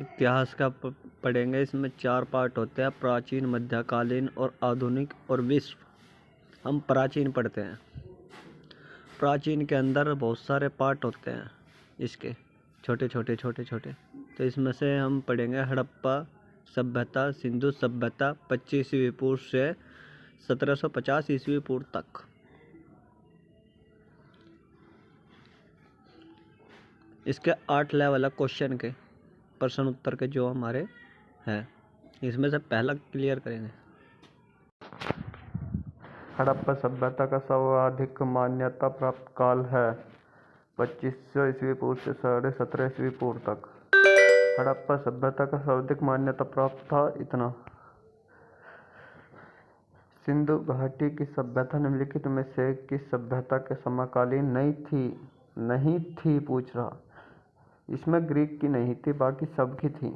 इतिहास का पढ़ेंगे। इसमें 4 पार्ट होते हैं, प्राचीन, मध्यकालीन और आधुनिक और विश्व। हम प्राचीन पढ़ते हैं। प्राचीन के अंदर बहुत सारे पार्ट होते हैं इसके, छोटे छोटे। तो इसमें से हम पढ़ेंगे हड़प्पा सभ्यता, सिंधु सभ्यता 25वीं पूर्व से 1750 ईस्वी पूर्व तक। इसके 8 लेवल है क्वेश्चन के, प्रश्न उत्तर के जो हमारे हैं। इसमें से पहला क्लियर करेंगे। हड़प्पा सभ्यता का सर्वाधिक मान्यता प्राप्त काल है 2500 ईस्वी पूर्व से 1750 ईस्वी पूर्व तक। हड़प्पा सभ्यता का सर्वाधिक मान्यता प्राप्त था इतना। सिंधु घाटी की सभ्यता निम्नलिखित में से किस सभ्यता के समकालीन नहीं थी पूछ रहा। इसमें ग्रीक की नहीं थी, बाकी सबकी थी।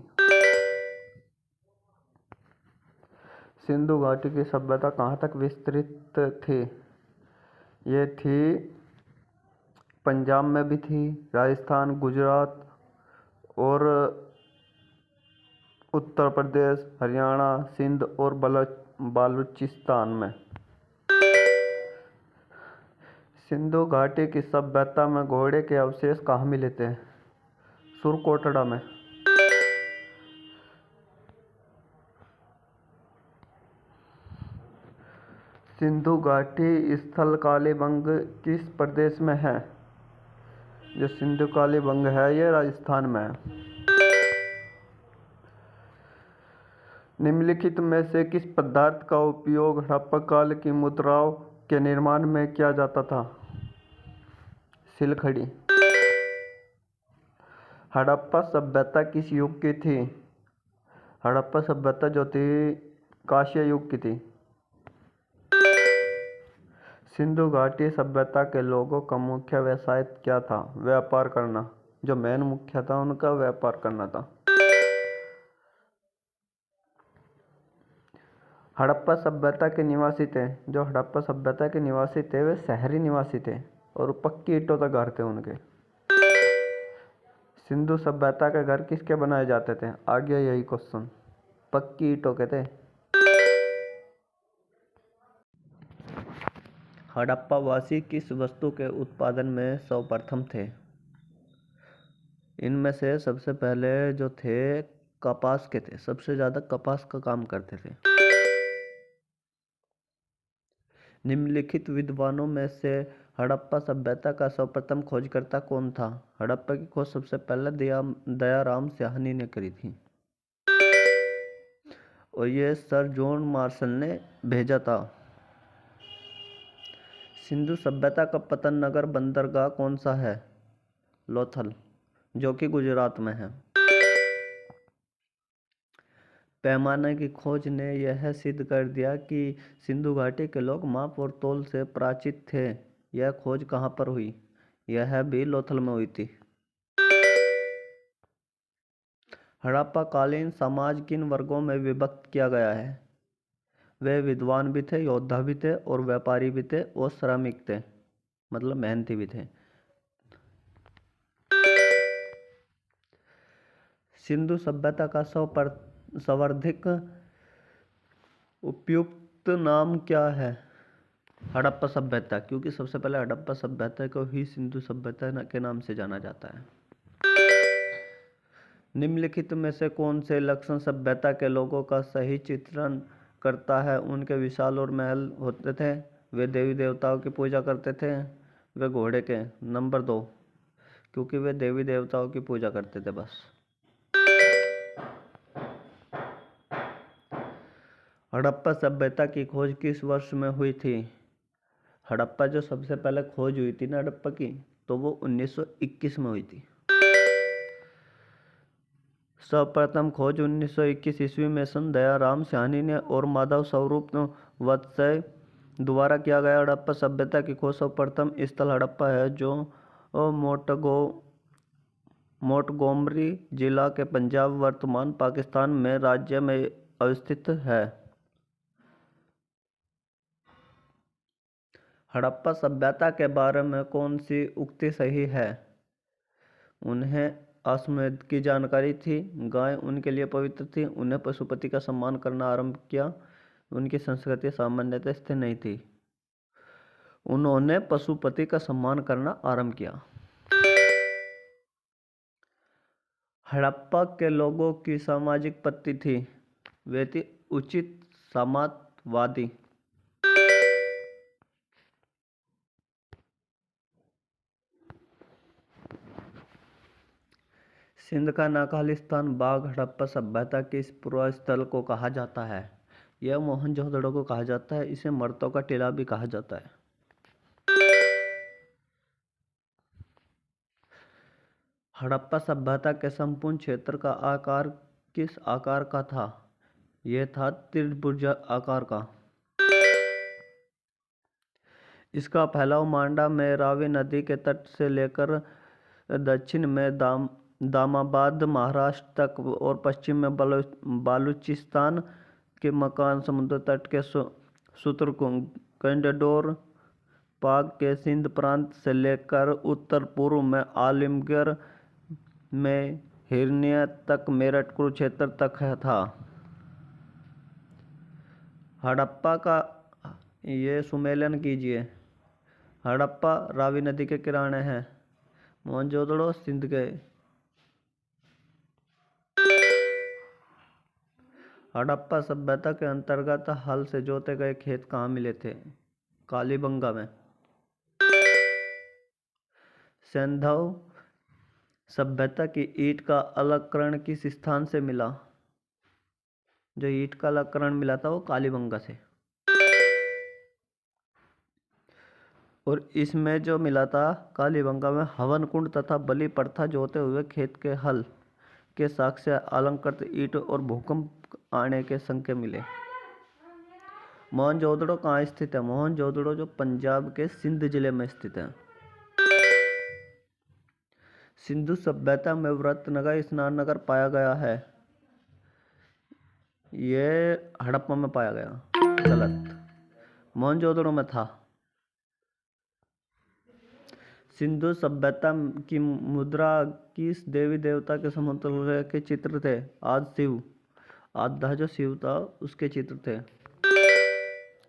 सिंधु घाटी की सभ्यता कहाँ तक विस्तृत थी? ये थी पंजाब में भी थी, राजस्थान, गुजरात और उत्तर प्रदेश, हरियाणा, सिंध और बलूचिस्तान में। सिंधु घाटी की सभ्यता में घोड़े के अवशेष कहाँ मिले थे? सुरकोटड़ा में। सिंधु घाटी स्थल कालीबंग किस प्रदेश में है? जो सिंधु कालीबंग है ये राजस्थान में है। निम्नलिखित में से किस पदार्थ का उपयोग हड़प्पा काल की मुद्राओं के निर्माण में किया जाता था? सिलखड़ी। हड़प्पा सभ्यता किस युग की थी? हड़प्पा सभ्यता जो थी कांस्य युग की थी। सिंधु घाटी सभ्यता के लोगों का मुख्य व्यवसाय क्या था? व्यापार करना। जो मेन मुख्य था उनका व्यापार करना था। हड़प्पा सभ्यता के निवासी थे, जो हड़प्पा सभ्यता के निवासी थे वे शहरी निवासी थे और पक्की ईंटों का घर थे उनके। सिंधु सभ्यता के घर किसके बनाए जाते थे? आ गया यही क्वेश्चन, पक्की ईंटों के थे। हड़प्पा वासी किस वस्तु के उत्पादन में सर्वप्रथम थे? इनमें से सबसे पहले जो थे कपास के थे, सबसे ज़्यादा कपास का काम करते थे। निम्नलिखित विद्वानों में से हड़प्पा सभ्यता का सर्वप्रथम खोजकर्ता कौन था? हड़प्पा की खोज सबसे पहले दयाराम साहनी ने करी थी और ये सर जॉन मार्शल ने भेजा था। सिंधु सभ्यता का पतन नगर बंदरगाह कौन सा है? लोथल, जो कि गुजरात में है। पैमाने की खोज ने यह सिद्ध कर दिया कि सिंधु घाटी के लोग माप और तौल से परिचित थे। यह खोज कहाँ पर हुई? यह भी लोथल में हुई थी। हड़प्पा कालीन समाज किन वर्गों में विभक्त किया गया है? वे विद्वान भी थे, योद्धा भी थे और व्यापारी भी थे और श्रमिक थे, मतलब मेहनती भी थे। सिंधु सभ्यता का सर्वाधिक उपयुक्त नाम क्या है? हड़प्पा सभ्यता, क्योंकि सबसे पहले हड़प्पा सभ्यता को ही सिंधु सभ्यता के नाम से जाना जाता है। निम्नलिखित में से कौन से लक्षण सभ्यता के लोगों का सही चित्रण करता है? उनके विशाल और महल होते थे, वे देवी देवताओं की पूजा करते थे, वे घोड़े के। नंबर 2, क्योंकि वे देवी देवताओं की पूजा करते थे बस। हड़प्पा सभ्यता की खोज किस वर्ष में हुई थी? हड़प्पा जो सबसे पहले खोज हुई थी ना हड़प्पा की, तो वो 1921 में हुई थी। सर्वप्रथम खोज 1921 ईस्वी में सन दयाराम साहनी ने और माधव स्वरूप वत्सय द्वारा किया गया। हड़प्पा सभ्यता की खोज सर्वप्रथम स्थल हड़प्पा है, जो मोंटगोमरी जिला के पंजाब वर्तमान पाकिस्तान में राज्य में अवस्थित है। हड़प्पा सभ्यता के बारे में कौन सी उक्ति सही है? उन्हें अश्वमेध की जानकारी थी। गाय उनके लिए पवित्र थी। उन्हें पशुपति का सम्मान करना आरंभ किया। उनकी संस्कृति सामान्यतः स्थिर नहीं थी। उन्होंने पशुपति का सम्मान करना आरंभ किया। हड़प्पा के लोगों की सामाजिक पत्ति थी। वे थी उचित समाजवादी। सिंध का नाखालिस्तान बाग हड़प्पा सभ्यता के इस पूर्व स्थल को कहा जाता है। यह मोहनजोदड़ो को कहा जाता है। इसे मर्तों का टीला भी कहा जाता है। हड़प्पा सभ्यता के संपूर्ण क्षेत्र का आकार किस आकार का था? यह था त्रिभुज आकार का। इसका फैलाव मांडा में रावी नदी के तट से लेकर दक्षिण में दामाबाद महाराष्ट्र तक और पश्चिम में बालूचिस्तान के मकान समुद्र तट के सूत्रकुंड पाक के सिंध प्रांत से लेकर उत्तर पूर्व में आलिमगढ़ में हिरनिया तक मेरठ कुरुक्षेत्र तक था। हड़प्पा का ये सुमेलन कीजिए। हड़प्पा रावी नदी के किनारे हैं। मोहनजोदड़ो सिंध गए। हड़प्पा सभ्यता के अंतर्गत हल से जोते गए खेत कहाँ मिले थे? कालीबंगा में। सिंधु सभ्यता की ईंट का अलंकरण किस स्थान से मिला? जो ईंट का अलंकरण मिला था वो कालीबंगा से। और इसमें जो मिला था कालीबंगा में हवन कुंड तथा बलि प्रथा जोते हुए खेत के हल के साक्ष्य अलंकृत ईंट और भूकंप आने के संकेत मिले। मोहनजोदड़ो कहाँ स्थित है? मोहनजोदड़ो जो पंजाब के सिंध जिले में स्थित है। सिंधु सभ्यता में व्रतनगर स्नान नगर पाया गया है। ये हड़प्पा में पाया गया। गलत। मोहनजोदड़ो में था। सिंधु सभ्यता की मुद्रा किस देवी देवता के समतुल्य के चित्र थे? आज शिव। आधा जो शिव था उसके चित्र थे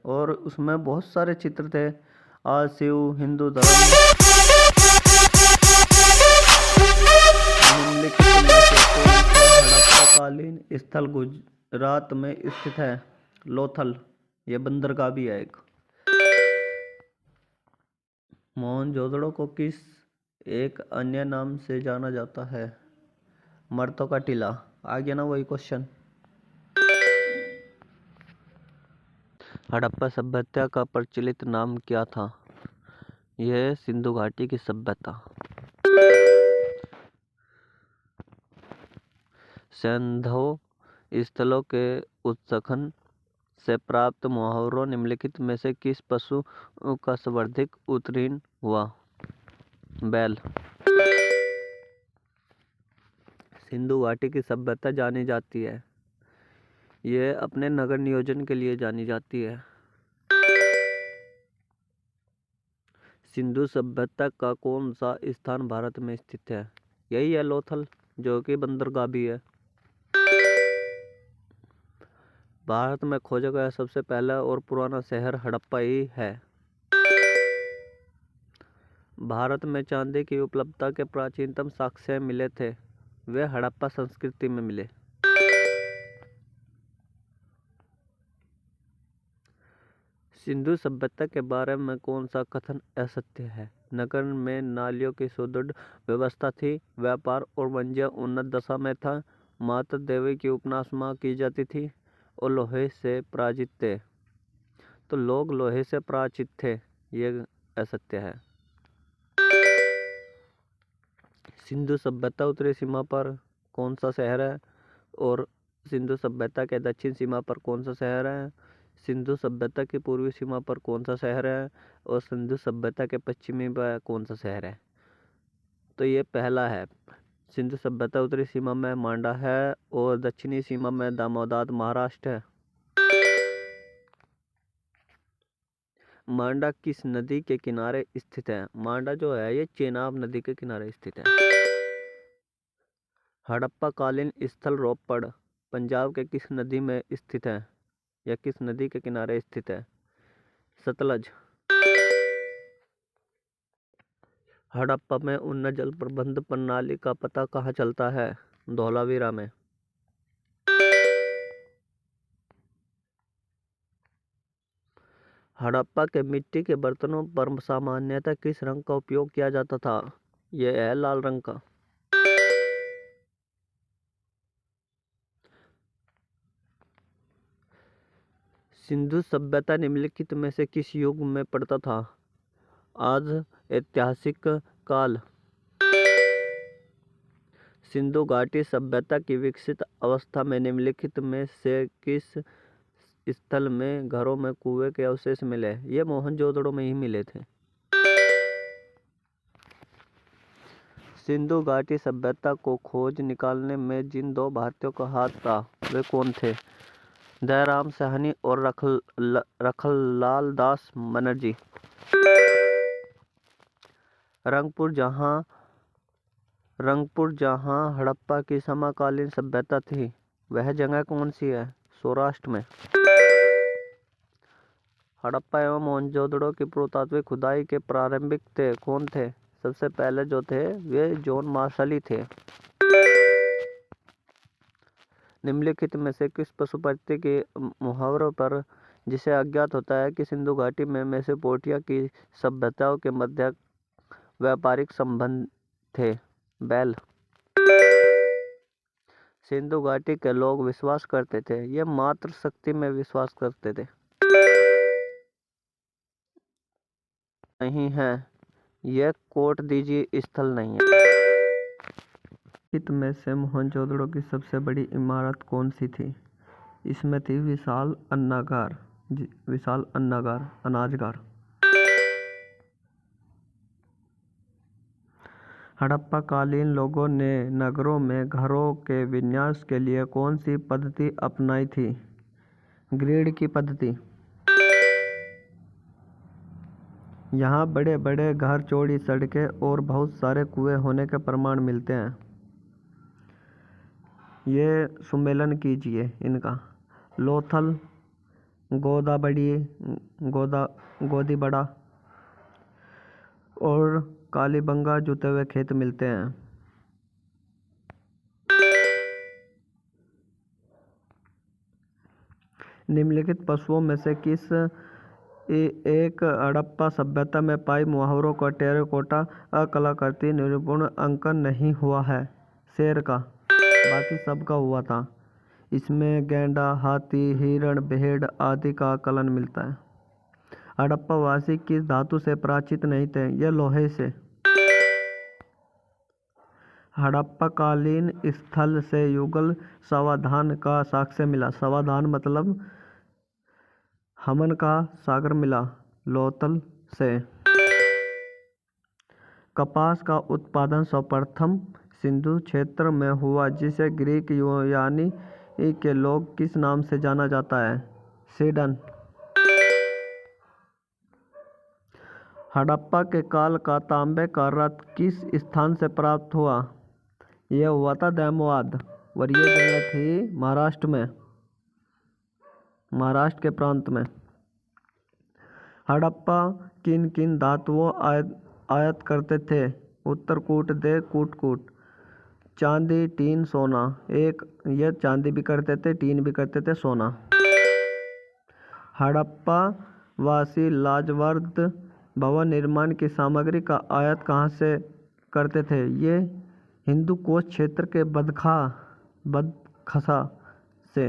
और उसमें बहुत सारे चित्र थे। आज शिव हिंदू धर्म हड़प्पाकालीन स्थल गुजरात में स्थित है। लोथल। यह बंदरगाह भी है एक। मोहनजोदड़ो को किस एक अन्य नाम से जाना जाता है? मर्तों का टीला। आ गया ना वही क्वेश्चन। हड़प्पा सभ्यता का प्रचलित नाम क्या था? यह सिंधु घाटी की सभ्यता। सिंधु स्थलों के उत्खनन से प्राप्त मुहावरों निम्नलिखित में से किस पशु का सर्वाधिक उत्कीर्ण हुआ? बैल। सिंधु घाटी की सभ्यता जानी जाती है। यह अपने नगर नियोजन के लिए जानी जाती है। सिंधु सभ्यता का कौन सा स्थान भारत में स्थित है? यही है लोथल, जो कि बंदरगाह भी है। भारत में खोजा गया सबसे पहला और पुराना शहर हड़प्पा ही है। भारत में चांदी की उपलब्धता के प्राचीनतम साक्ष्य मिले थे। वे हड़प्पा संस्कृति में मिले। सिंधु सभ्यता के बारे में कौन सा कथन असत्य है? नगर में नालियों की सुदृढ़ व्यवस्था थी। व्यापार और वाणिज्य उन्नत दशा में था। माता देवी की उपासना की जाती थी और लोहे से पराजित थे। तो लोग लोहे से पराजित थे, ये असत्य है। सिंधु सभ्यता उत्तरी सीमा पर कौन सा शहर है और सिंधु सभ्यता के दक्षिण सीमा पर कौन सा शहर है? सिंधु सभ्यता की पूर्वी सीमा पर कौन सा शहर है और सिंधु सभ्यता के पश्चिमी पर कौन सा शहर है? तो ये पहला है। सिंधु सभ्यता उत्तरी सीमा में मांडा है और दक्षिणी सीमा में दामोदार महाराष्ट्र है। मांडा किस नदी के किनारे स्थित है? मांडा जो है ये चेनाब नदी के किनारे स्थित है। हड़प्पा कालीन स्थल रोपड़ पंजाब के किस नदी में स्थित है या किस नदी के किनारे स्थित है? सतलज। हड़प्पा में उन्नत जल प्रबंधन प्रणाली का पता कहाँ चलता है? धोलावीरा में। हड़प्पा के मिट्टी के बर्तनों पर सामान्यतः किस रंग का उपयोग किया जाता था? यह है लाल रंग का। सिंधु सभ्यता निम्नलिखित में से किस युग में पड़ता था? आज ऐतिहासिक काल। सिंधु घाटी सभ्यता की विकसित अवस्था में निम्नलिखित में से किस स्थल में घरों में कुएं के अवशेष मिले? ये मोहनजोदड़ो में ही मिले थे। सिंधु घाटी सभ्यता को खोज निकालने में जिन दो भारतीयों का हाथ था वे कौन थे? दयाराम साहनी और रखललाल दास बनर्जी। रंगपुर जहाँ हड़प्पा की समकालीन सभ्यता थी वह जगह कौन सी है? सौराष्ट्र में। हड़प्पा एवं मोहनजोदड़ो की पुरातात्विक खुदाई के प्रारंभिक थे कौन थे? सबसे पहले जो थे वे जॉन मार्शल ही थे। निम्नलिखित में से किस पशुपति के मुहावरों पर जिसे अज्ञात होता है कि सिंधु घाटी में मेसोपोटामिया की सभ्यताओं के मध्य व्यापारिक संबंध थे? बैल। सिंधु घाटी के लोग विश्वास करते थे ये मात्र शक्ति में विश्वास करते थे नहीं है यह कोट दीजिए स्थल नहीं है। निम्नलिखित में से मोहनजोदड़ो की सबसे बड़ी इमारत कौन सी थी? इसमें थी विशाल अन्नागार अनाजगार। हड़प्पा कालीन लोगों ने नगरों में घरों के विन्यास के लिए कौन सी पद्धति अपनाई थी? ग्रिड की पद्धति। यहाँ बड़े बड़े घर, चौड़ी सड़कें और बहुत सारे कुएं होने के प्रमाण मिलते हैं। ये सुमेलन कीजिए इनका। लोथल, गोदीबड़ा और कालीबंगा जुते हुए खेत मिलते हैं। निम्नलिखित पशुओं में से किस एक हड़प्पा सभ्यता में पाई मुहावरों का टेराकोटा कलाकृति निपुण अंकन नहीं हुआ है? शेर का, बाकी सबका हुआ था। इसमें गैंडा, हाथी, हिरण, भेड़ आदि का आकलन मिलता है। हड़प्पा वासी किस धातु से प्राचित नहीं थे? यह लोहे से। हड़प्पा कालीन स्थल से युगल सावधान का साक्ष्य मिला। सावधान मतलब हमन का सागर मिला लोथल से। कपास का उत्पादन सर्वप्रथम सिंधु क्षेत्र में हुआ जिसे ग्रीक यूनानी के लोग किस नाम से जाना जाता है? सीडन। हड़प्पा के काल का तांबे का रथ किस स्थान से प्राप्त हुआ? यह हुआ था दैमवाद और ये जगह थी महाराष्ट्र के प्रांत में। हड़प्पा किन किन धातुओं आयात करते थे? उत्तर कूट दे कूट। चांदी, टीन, सोना। ये चांदी भी करते थे, टीन भी करते थे, सोना। हड़प्पा वासी लाजवर्द भवन निर्माण की सामग्री का आयात कहाँ से करते थे? ये हिंदू कोश क्षेत्र के बदखसा से।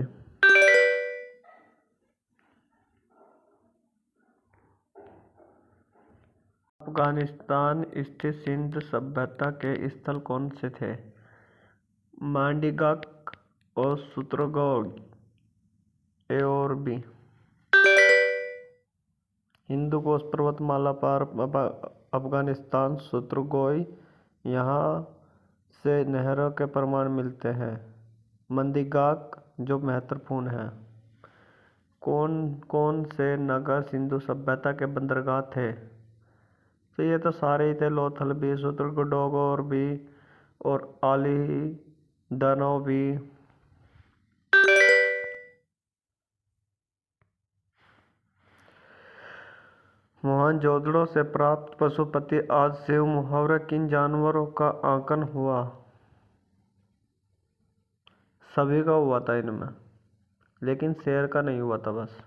अफगानिस्तान स्थित सिंधु सभ्यता के स्थल कौन से थे? मांडीगक और सूत्रगोग और भी। हिंदू कोश पर्वतमाला पर अफगानिस्तान सूत्रगोई यहाँ से नहरों के प्रमाण मिलते हैं। मंदीगाक जो महत्वपूर्ण है। कौन कौन से नगर सिंधु सभ्यता के बंदरगाह थे? तो ये तो सारे ही थे, लोथल भी, सूत्रगोड और भी और दानव भी मोहनजोदड़ो से प्राप्त पशुपति आज शिव मुहावरे किन जानवरों का आंकन हुआ? सभी का हुआ था इनमें, लेकिन शेर का नहीं हुआ था बस।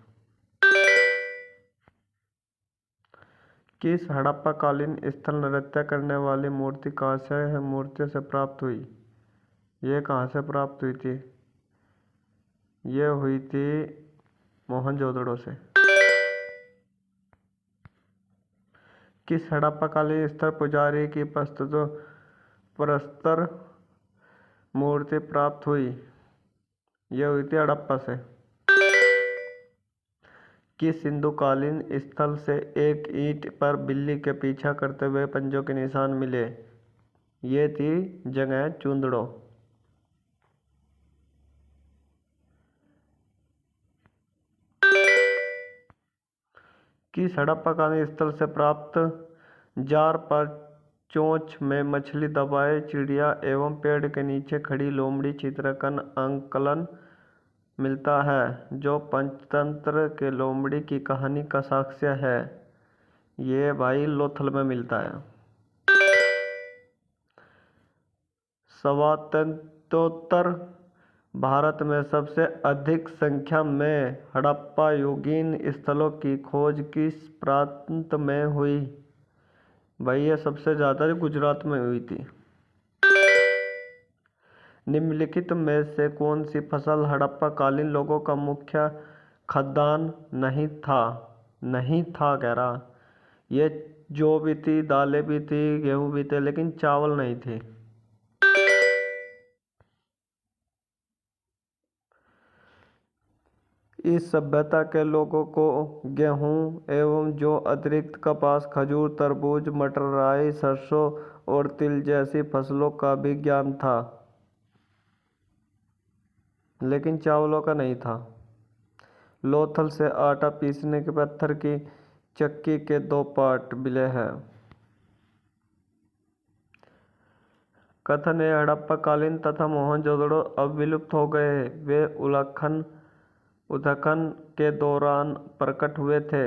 किस हड़प्पाकालीन स्थल नृत्य करने वाली मूर्ति कहाँ से मूर्तियों से प्राप्त हुई? ये कहाँ से प्राप्त हुई थी? ये हुई थी मोहनजोदड़ो से। किस हड़प्पाकालीन स्थल पुजारी की प्रस्तर मूर्ति प्राप्त हुई? यह हुई थी हड़प्पा से। किस सिंधुकालीन स्थल से एक ईंट पर बिल्ली के पीछा करते हुए पंजों के निशान मिले? ये थी जगह चूंदड़ो। किस हड़प्पाकालीन स्थल से प्राप्त जार पर चोंच में मछली दबाए चिड़िया एवं पेड़ के नीचे खड़ी लोमड़ी चित्रकन अंकलन मिलता है, जो पंचतंत्र के लोमड़ी की कहानी का साक्ष्य है? ये भाई लोथल में मिलता है। स्वातंत्रोत्तर भारत में सबसे अधिक संख्या में हड़प्पा युगीन स्थलों की खोज किस प्रांत में हुई? भाई ये सबसे ज़्यादा गुजरात में हुई थी। निम्नलिखित में से कौन सी फसल हड़प्पाकालीन लोगों का मुख्य खाद्यान्न नहीं था कह रहा। ये जौ भी थी, दालें भी थी, गेहूं भी थे, लेकिन चावल नहीं थे। इस सभ्यता के लोगों को गेहूं एवं जौ अतिरिक्त कपास, खजूर, तरबूज, मटर, राई, सरसों और तिल जैसी फसलों का भी ज्ञान था, लेकिन चावलों का नहीं था। लोथल से आटा पीसने के पत्थर की चक्की के 2 पार्ट मिले हैं। कथन है हड़प्पाकालीन तथा मोहनजोदड़ो अब विलुप्त हो गए। वे उत्खनन के दौरान प्रकट हुए थे।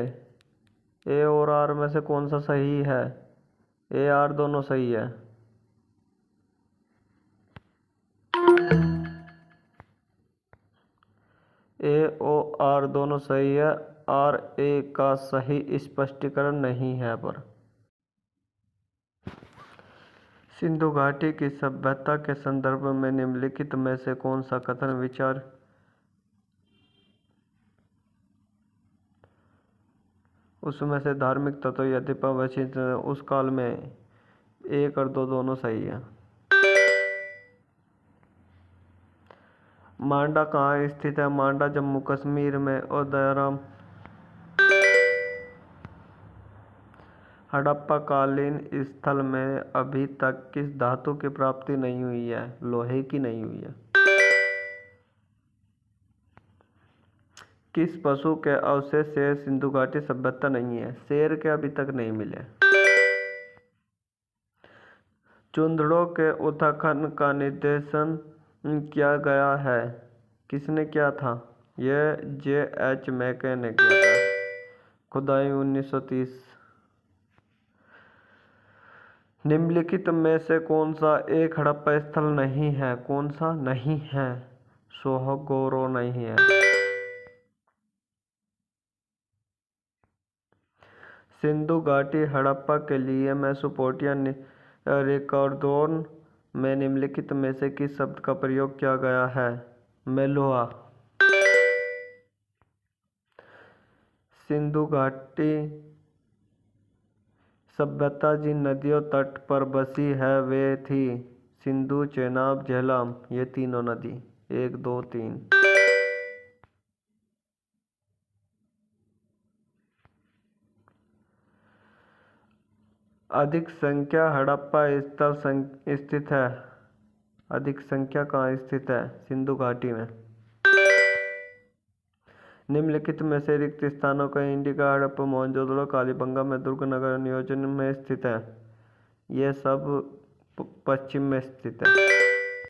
ए और आर में से कौन सा सही है? ए आर दोनों सही है। ए और आर दोनों सही है। आर ए का सही स्पष्टीकरण नहीं है पर। सिंधु घाटी की सभ्यता के संदर्भ में निम्नलिखित में से कौन सा कथन विचार उसमें से धार्मिक तत्व यदि पवचित उस काल में? 1 और 2 दोनों सही है। मांडा कहाँ स्थित है? मांडा जम्मू कश्मीर में। और दयाराम हड़प्पाकालीन स्थल में अभी तक किस धातु की प्राप्ति नहीं हुई है? लोहे की नहीं हुई है। किस पशु के अवशेष से सिंधु घाटी सभ्यता नहीं है? शेर के अभी तक नहीं मिले। चूंदड़ों के उत्खनन का निर्देशन किया गया है। किसने किया था? यह J.H. मैके ने किया था। खुदाई 1930। निम्नलिखित में से कौन सा एक हड़प्पा स्थल नहीं है? कौन सा नहीं है? सोहगोरो नहीं है। सिंधु घाटी हड़प्पा के लिए मेसोपोटामियन रिकॉर्डों में निम्नलिखित में से किस शब्द का प्रयोग किया गया है? मेलुहा। सिंधु घाटी सभ्यता जिन नदियों तट पर बसी है वे थी सिंधु, चेनाब, झेलम। ये तीनों नदी 1, 2, 3। अधिक संख्या हड़प्पा स्थल स्थित है। अधिक संख्या कहाँ स्थित है? सिंधु घाटी में। निम्नलिखित में से रिक्त स्थानों का इंडिका, हड़प्पा, मोहनजोदड़ो, कालीबंगा में दुर्ग नगर नियोजन में स्थित है। यह सब पश्चिम में स्थित है।